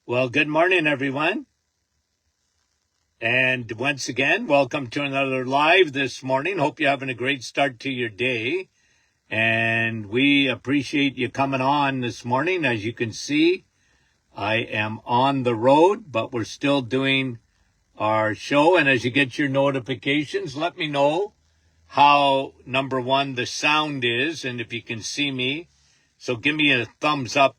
Well, good morning, everyone. And once again, welcome to another live this morning. Hope you're having a great start to your day. And we appreciate you coming on this morning. As you can see, I am on the road, but we're still doing our show. And as you get your notifications, let me know how, number one, the sound is and if you can see me. So give me a thumbs up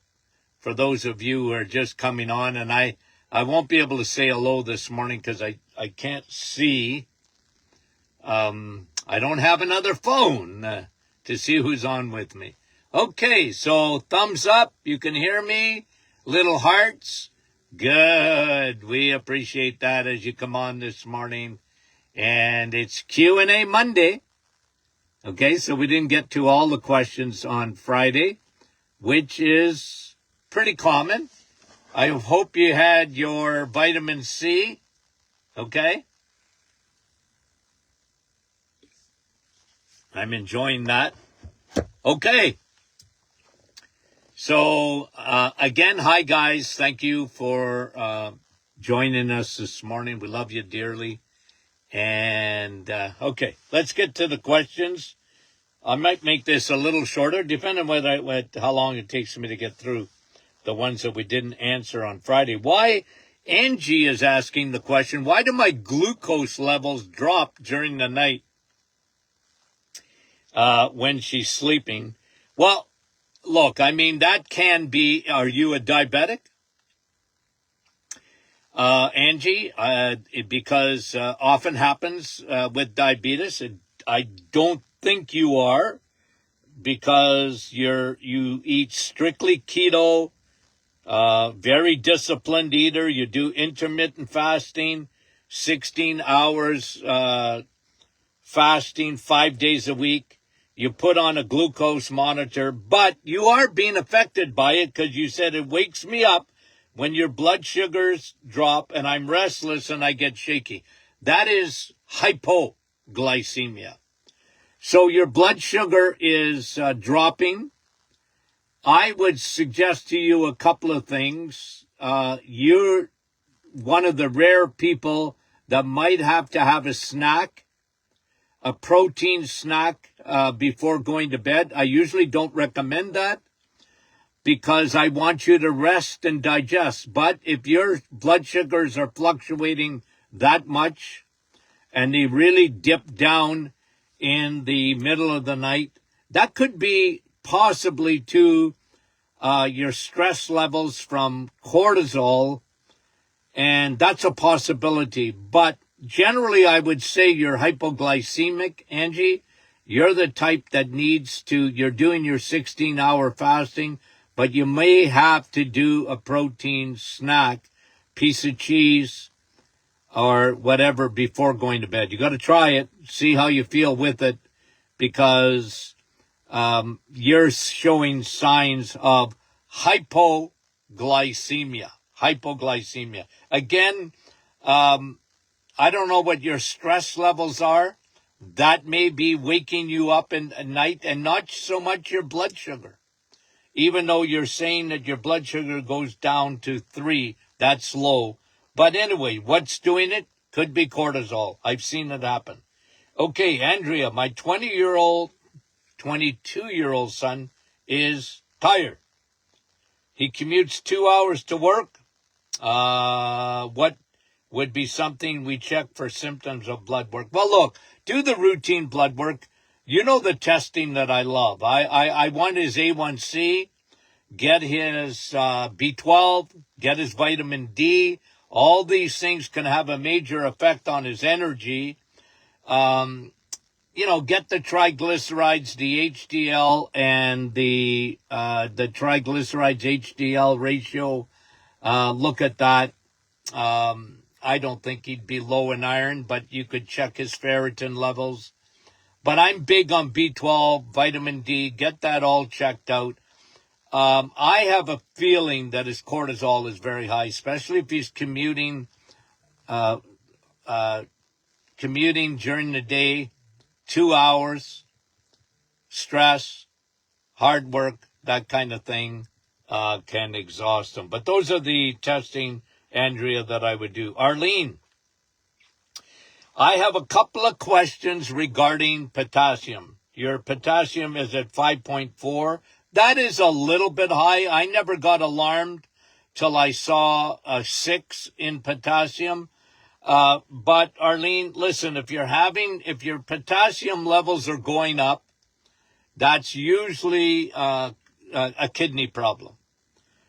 for those of you who are just coming on. And I won't be able to say hello this morning because I can't see. I don't have another phone to see who's on with me. Okay, so thumbs up. You can hear me. Little hearts. Good. We appreciate that as you come on this morning. And it's Q&A Monday. Okay, so we didn't get to all the questions on Friday, which is pretty common. I hope you had your vitamin C, okay? I'm enjoying that. Okay. So, again, hi, guys. Thank you for joining us this morning. We love you dearly. And, okay, let's get to the questions. I might make this a little shorter, depending on how long it takes me to get through the ones that we didn't answer on Friday. Why? Angie is asking the question, why do my glucose levels drop during the night when she's sleeping? Well, look, I mean, that can be, are you a diabetic? Angie, because often happens with diabetes. I don't think you are because you eat strictly keto, very disciplined eater. You do intermittent fasting, 16 hours fasting 5 days a week. You put on a glucose monitor, but you are being affected by it because you said it wakes me up when your blood sugars drop and I'm restless and I get shaky. That is hypoglycemia. So your blood sugar is dropping. I would suggest to you a couple of things. You're one of the rare people that might have to have a snack, a protein snack before going to bed. I usually don't recommend that because I want you to rest and digest. But if your blood sugars are fluctuating that much and they really dip down in the middle of the night, that could be possibly to your stress levels from cortisol, and that's a possibility. But generally, I would say you're hypoglycemic, Angie. You're the type that you're doing your 16-hour fasting, but you may have to do a protein snack, piece of cheese, or whatever before going to bed. You got to try it, see how you feel with it, because you're showing signs of hypoglycemia. Hypoglycemia. Again, I don't know what your stress levels are. That may be waking you up at night and not so much your blood sugar. Even though you're saying that your blood sugar goes down to 3, that's low. But anyway, what's doing it? Could be cortisol. I've seen it happen. Okay, Andrea, my 22-year-old son is tired. He commutes 2 hours to work. What would be something we check for symptoms of blood work? Well, look, do the routine blood work. You know the testing that I love. I want his A1C, get his B12, get his vitamin D. All these things can have a major effect on his energy. Get the triglycerides, the HDL, and the triglycerides HDL ratio. Look at that. I don't think he'd be low in iron, but you could check his ferritin levels. But I'm big on B12, vitamin D. Get that all checked out. I have a feeling that his cortisol is very high, especially if he's commuting during the day, 2 hours, stress, hard work, that kind of thing. can exhaust them. But those are the testing, Andrea, that I would do. Arlene, I have a couple of questions regarding potassium. Your potassium is at 5.4. That is a little bit high. I never got alarmed till I saw a 6 in potassium. But Arlene, listen, if your potassium levels are going up, that's usually a kidney problem.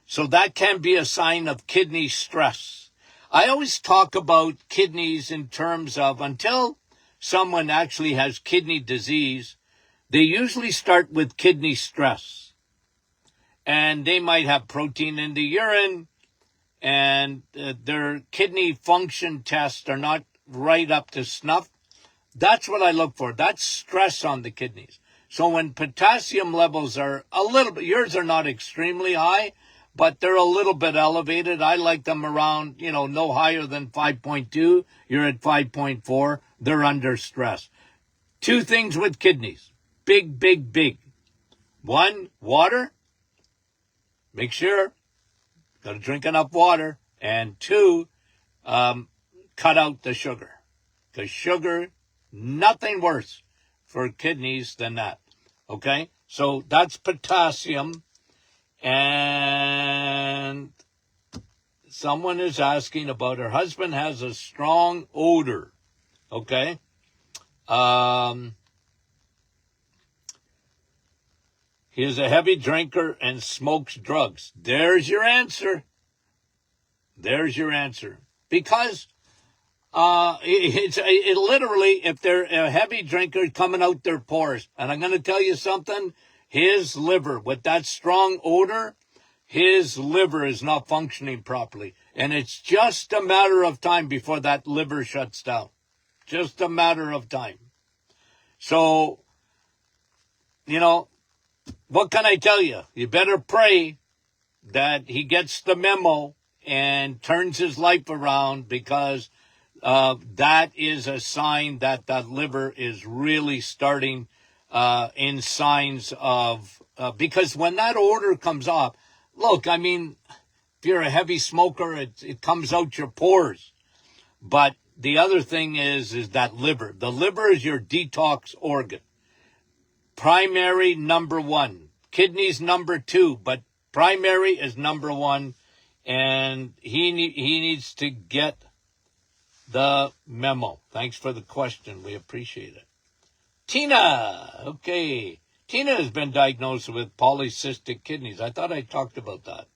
So that can be a sign of kidney stress. I always talk about kidneys in terms of until someone actually has kidney disease, they usually start with kidney stress. And they might have protein in the urine, and their kidney function tests are not right up to snuff. That's what I look for. That's stress on the kidneys. So when potassium levels are a little bit, yours are not extremely high, but they're a little bit elevated. I like them around, no higher than 5.2. You're at 5.4. They're under stress. Two things with kidneys. Big, big, big. One, water. Make sure. Got to drink enough water. And two, cut out the sugar. Because sugar, nothing worse for kidneys than that. Okay? So that's potassium. And someone is asking about her husband has a strong odor. Okay? He is a heavy drinker and smokes drugs. There's your answer. There's your answer. Because it literally, if they're a heavy drinker, coming out their pores. And I'm going to tell you something. His liver, with that strong odor, his liver is not functioning properly. And it's just a matter of time before that liver shuts down. Just a matter of time. So, what can I tell you? You better pray that he gets the memo and turns his life around, because that is a sign that that liver is really starting in signs of, because when that odor comes off, look, I mean, if you're a heavy smoker, it comes out your pores. But the other thing is that liver. The liver is your detox organ. Primary number one. Kidneys number two, but primary is number one. And he needs to get the memo. Thanks for the question. We appreciate it. Tina. Okay. Tina has been diagnosed with polycystic kidneys. I thought I talked about that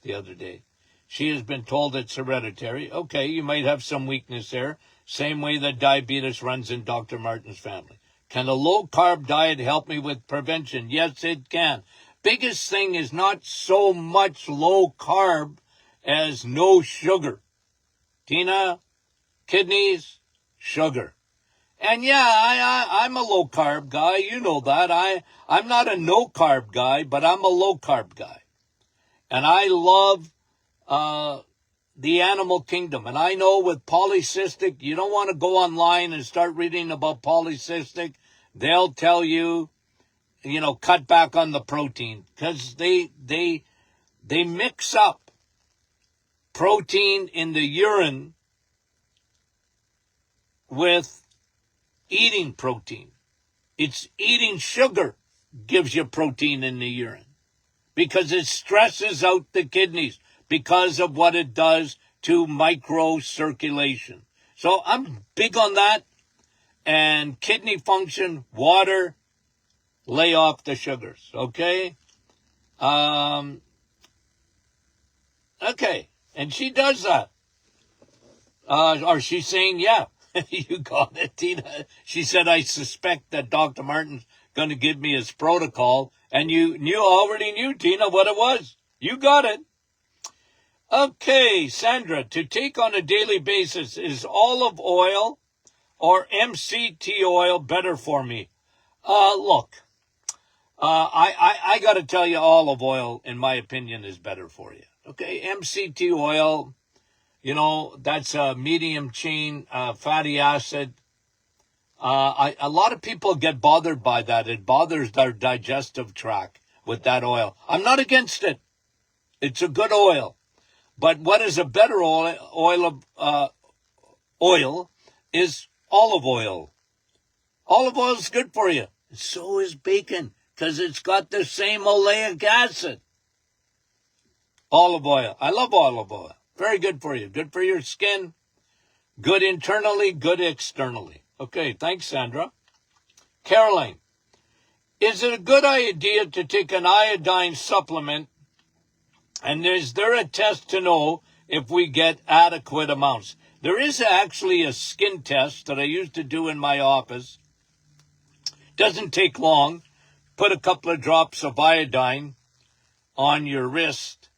the other day. She has been told it's hereditary. Okay, you might have some weakness there. Same way that diabetes runs in Dr. Martin's family. Can a low-carb diet help me with prevention? Yes, it can. Biggest thing is not so much low-carb as no sugar. Tina, kidneys, sugar. And yeah, I'm a low-carb guy. You know that. I'm not a no-carb guy, but I'm a low-carb guy. And I love the animal kingdom. And I know with polycystic, you don't want to go online and start reading about polycystic. They'll tell you, cut back on the protein, because they mix up protein in the urine with eating protein. It's eating sugar gives you protein in the urine, because it stresses out the kidneys because of what it does to microcirculation. So I'm big on that. And kidney function, water, lay off the sugars, okay? Okay, and she does that. Or she's saying, yeah, you got it, Tina. She said, I suspect that Dr. Martin's going to give me his protocol. And you already knew, Tina, what it was. You got it. Okay, Sandra, to take on a daily basis, is olive oil or MCT oil better for me? Look, I got to tell you, olive oil, in my opinion, is better for you. Okay, MCT oil, that's a medium chain fatty acid. A lot of people get bothered by that. It bothers their digestive tract with that oil. I'm not against it. It's a good oil. But what is a better oil is olive oil. Olive oil is good for you. So is bacon, because it's got the same oleic acid. Olive oil. I love olive oil. Very good for you. Good for your skin. Good internally, good externally. Okay, thanks, Sandra. Caroline, is it a good idea to take an iodine supplement, and is there a test to know if we get adequate amounts? There is actually a skin test that I used to do in my office. Doesn't take long. Put a couple of drops of iodine on your wrist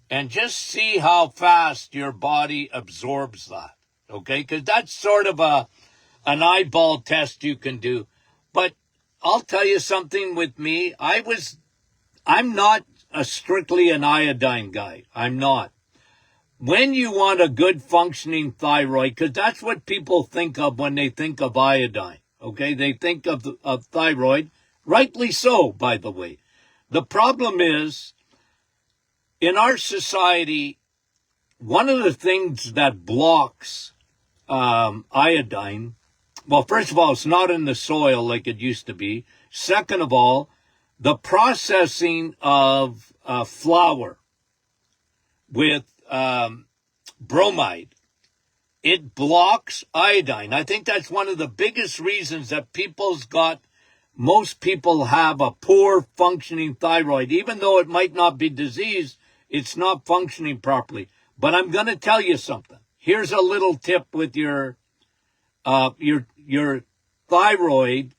and just see how fast your body absorbs that. Okay, because that's sort of an eyeball test you can do. But I'll tell you something with me. I'm not strictly an iodine guy. I'm not. When you want a good functioning thyroid, because that's what people think of when they think of iodine. Okay, they think of thyroid, rightly so, by the way. The problem is, in our society, one of the things that blocks iodine, well, first of all, it's not in the soil like it used to be. Second of all, the processing of flour with bromide, it blocks iodine. I think that's one of the biggest reasons that most people have a poor functioning thyroid. Even though it might not be diseased, it's not functioning properly. But I'm going to tell you something. Here's a little tip with your thyroid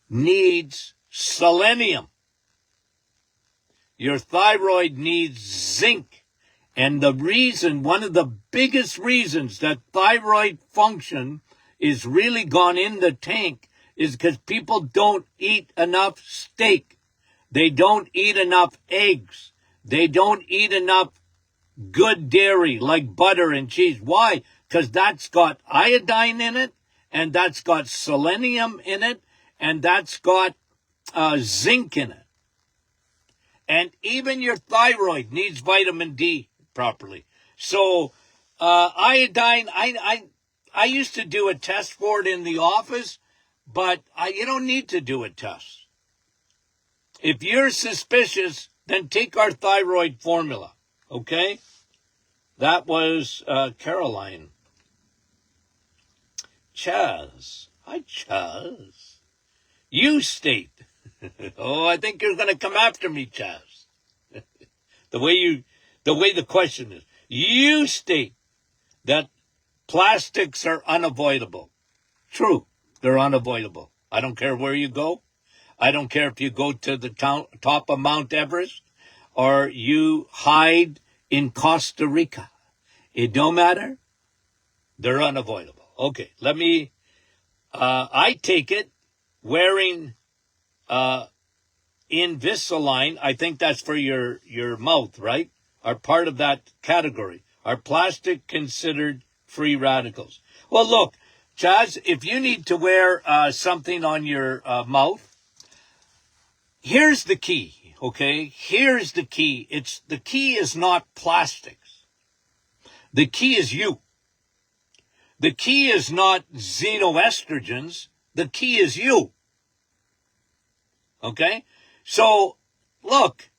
needs selenium. Your thyroid needs zinc. And one of the biggest reasons that thyroid function is really gone in the tank is because people don't eat enough steak. They don't eat enough eggs. They don't eat enough good dairy like butter and cheese. Why? Because that's got iodine in it, and that's got selenium in it, and that's got zinc in it. And even your thyroid needs vitamin D properly. So iodine, I used to do a test for it in the office, but you don't need to do a test. If you're suspicious, then take our thyroid formula, okay? That was Caroline. Chaz. Hi, Chaz. You state. Oh, I think you're going to come after me, Chaz. The way the question is. You state that plastics are unavoidable. True, they're unavoidable. I don't care where you go. I don't care if you go to the top of Mount Everest or you hide in Costa Rica. It don't matter. They're unavoidable. Okay, I take it wearing Invisalign, I think that's for your mouth, right? Are part of that category. Are plastic considered free radicals? Well, look, Chaz, if you need to wear something on your mouth, here's the key, okay? Here's the key. The key is not plastics. The key is you. The key is not xenoestrogens. The key is you. Okay? So, look,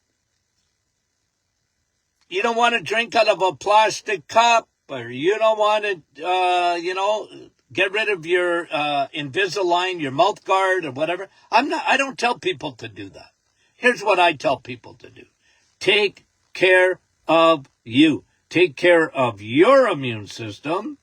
you don't want to drink out of a plastic cup, or you don't want to, get rid of your Invisalign, your mouth guard, or whatever. I don't tell people to do that. Here's what I tell people to do. Take care of you. Take care of your immune system.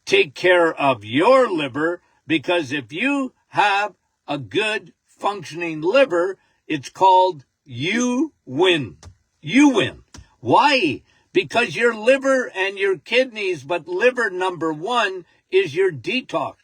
Take care of your liver, because if you have a good functioning liver, it's called you win. You win. Why? Because your liver and your kidneys, but liver number one is your detox.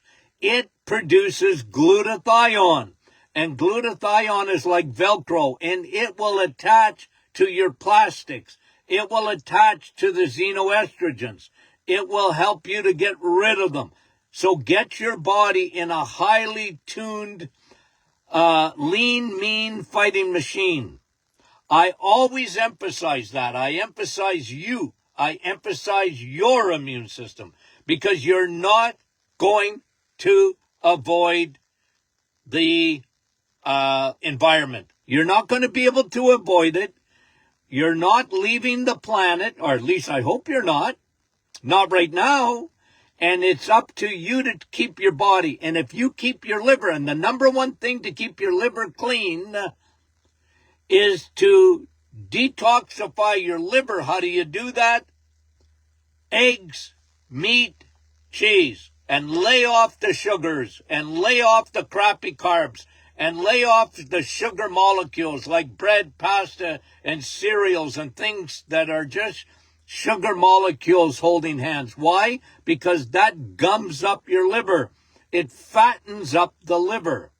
It produces glutathione. And glutathione is like Velcro, and it will attach to your plastics. It will attach to the xenoestrogens. It will help you to get rid of them. So get your body in a highly tuned, lean, mean fighting machine. I always emphasize that. I emphasize you. I emphasize your immune system, because you're not going to avoid the environment. You're not going to be able to avoid it. You're not leaving the planet, or at least I hope you're not. Not right now. And it's up to you to keep your body. And if you keep your liver, and the number one thing to keep your liver clean is to detoxify your liver. How do you do that? Eggs, meat, cheese, and lay off the sugars, and lay off the crappy carbs, and lay off the sugar molecules like bread, pasta, and cereals, and things that are just sugar molecules holding hands. Why? Because that gums up your liver. It fattens up the liver.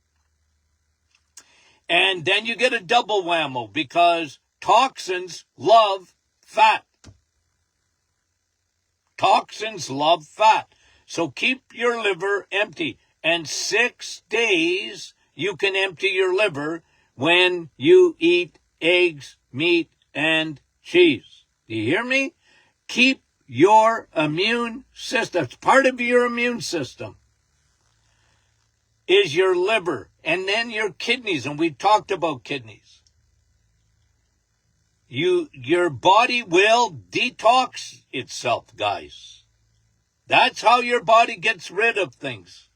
And then you get a double whammo, because toxins love fat. Toxins love fat. So keep your liver empty. And 6 days you can empty your liver when you eat eggs, meat, and cheese. Do you hear me? Keep your immune system. Part of your immune system is your liver, and then your kidneys, and we talked about kidneys. Your body will detox itself, guys. That's how your body gets rid of things.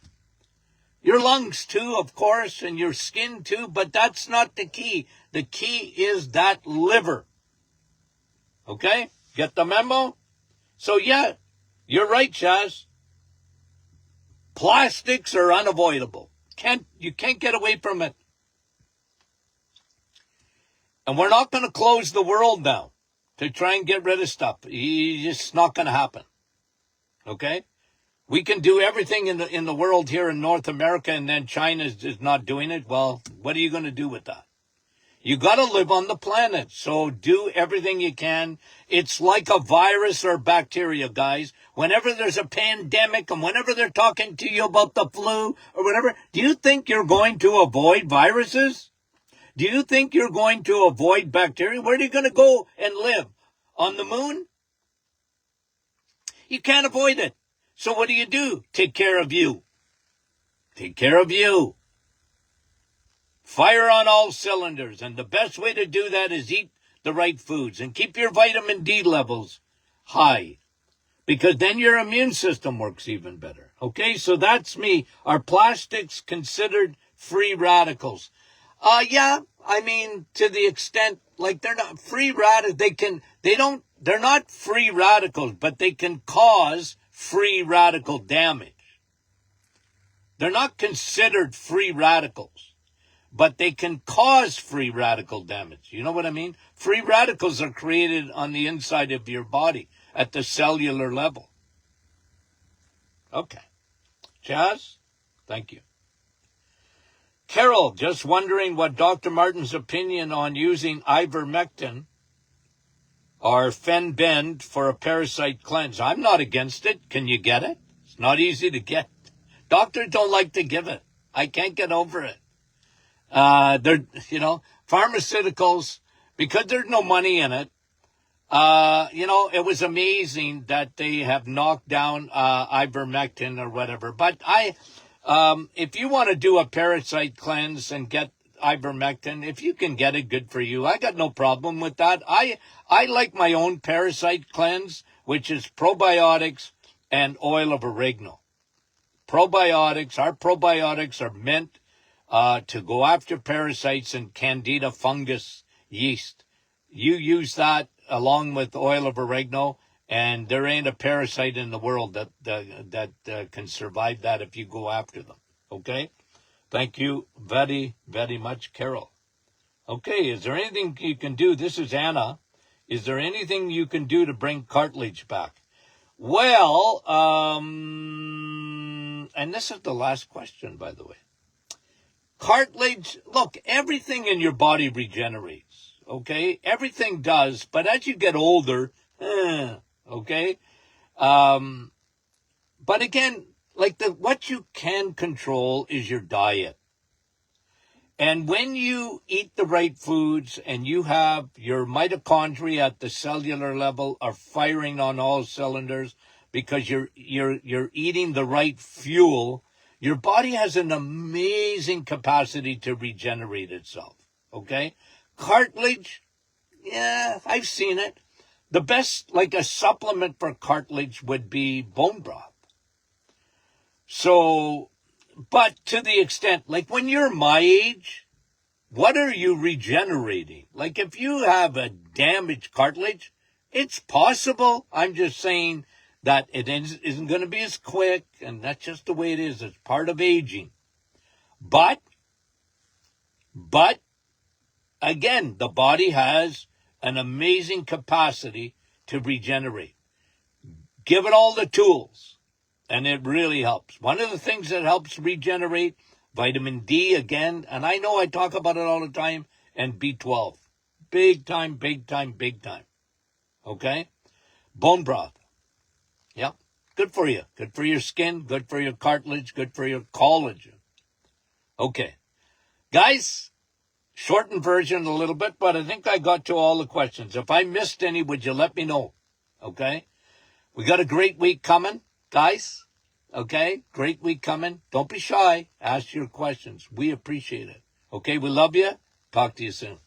Your lungs too, of course, and your skin too, but that's not the key. The key is that liver. Okay? Get the memo? So yeah, you're right, Chaz. Plastics are unavoidable. You can't get away from it. And we're not going to close the world down to try and get rid of stuff. It's just not going to happen. Okay? We can do everything in the world here in North America, and then China is not doing it. Well, what are you going to do with that? You got to live on the planet, so do everything you can. It's like a virus or bacteria, guys. Whenever there's a pandemic, and whenever they're talking to you about the flu or whatever, do you think you're going to avoid viruses? Do you think you're going to avoid bacteria? Where are you going to go and live? On the moon? You can't avoid it. So what do? Take care of you. Take care of you. Fire on all cylinders. And the best way to do that is eat the right foods and keep your vitamin D levels high, because then your immune system works even better. Okay, so that's me. Are plastics considered free radicals? Yeah, I mean, to the extent, like, they're not free radicals. They're not free radicals, but they can cause free radical damage. They're not considered free radicals, but they can cause free radical damage. You know what I mean? Free radicals are created on the inside of your body at the cellular level. Okay. Chaz, thank you. Carol, just wondering what Dr. Martin's opinion on using ivermectin or Fenbend for a parasite cleanse. I'm not against it. Can you get it? It's not easy to get. Doctors don't like to give it. I can't get over it. Pharmaceuticals, because there's no money in it. It was amazing that they have knocked down ivermectin or whatever. But if you want to do a parasite cleanse and get ivermectin, if you can get it, good for you. I got no problem with that. I like my own parasite cleanse, which is probiotics and oil of oregano. Our probiotics are meant to go after parasites and Candida fungus yeast. You use that along with oil of oregano, and there ain't a parasite in the world that can survive that if you go after them. Okay? Thank you very, very much, Carol. Okay, is there anything you can do? This is Anna. Is there anything you can do to bring cartilage back? Well, and this is the last question, by the way. Cartilage, look, everything in your body regenerates, okay? Everything does, but as you get older, okay? But again, like what you can control is your diet. And when you eat the right foods and you have your mitochondria at the cellular level are firing on all cylinders because you're eating the right fuel, your body has an amazing capacity to regenerate itself. Okay? Cartilage, yeah, I've seen it. The best, like a supplement for cartilage would be bone broth. So, but to the extent, like when you're my age, what are you regenerating? Like if you have a damaged cartilage, it's possible. I'm just saying that it isn't going to be as quick, and that's just the way it is. It's part of aging. But, again, the body has an amazing capacity to regenerate. Give it all the tools, and it really helps. One of the things that helps regenerate, vitamin D again, and I know I talk about it all the time, and B12. Big time, big time, big time. Okay? Bone broth. Yep. Good for you. Good for your skin, good for your cartilage, good for your collagen. Okay. Guys, shortened version a little bit, but I think I got to all the questions. If I missed any, would you let me know? Okay? We got a great week coming, guys. Okay? Great week coming. Don't be shy. Ask your questions. We appreciate it. Okay? We love you. Talk to you soon.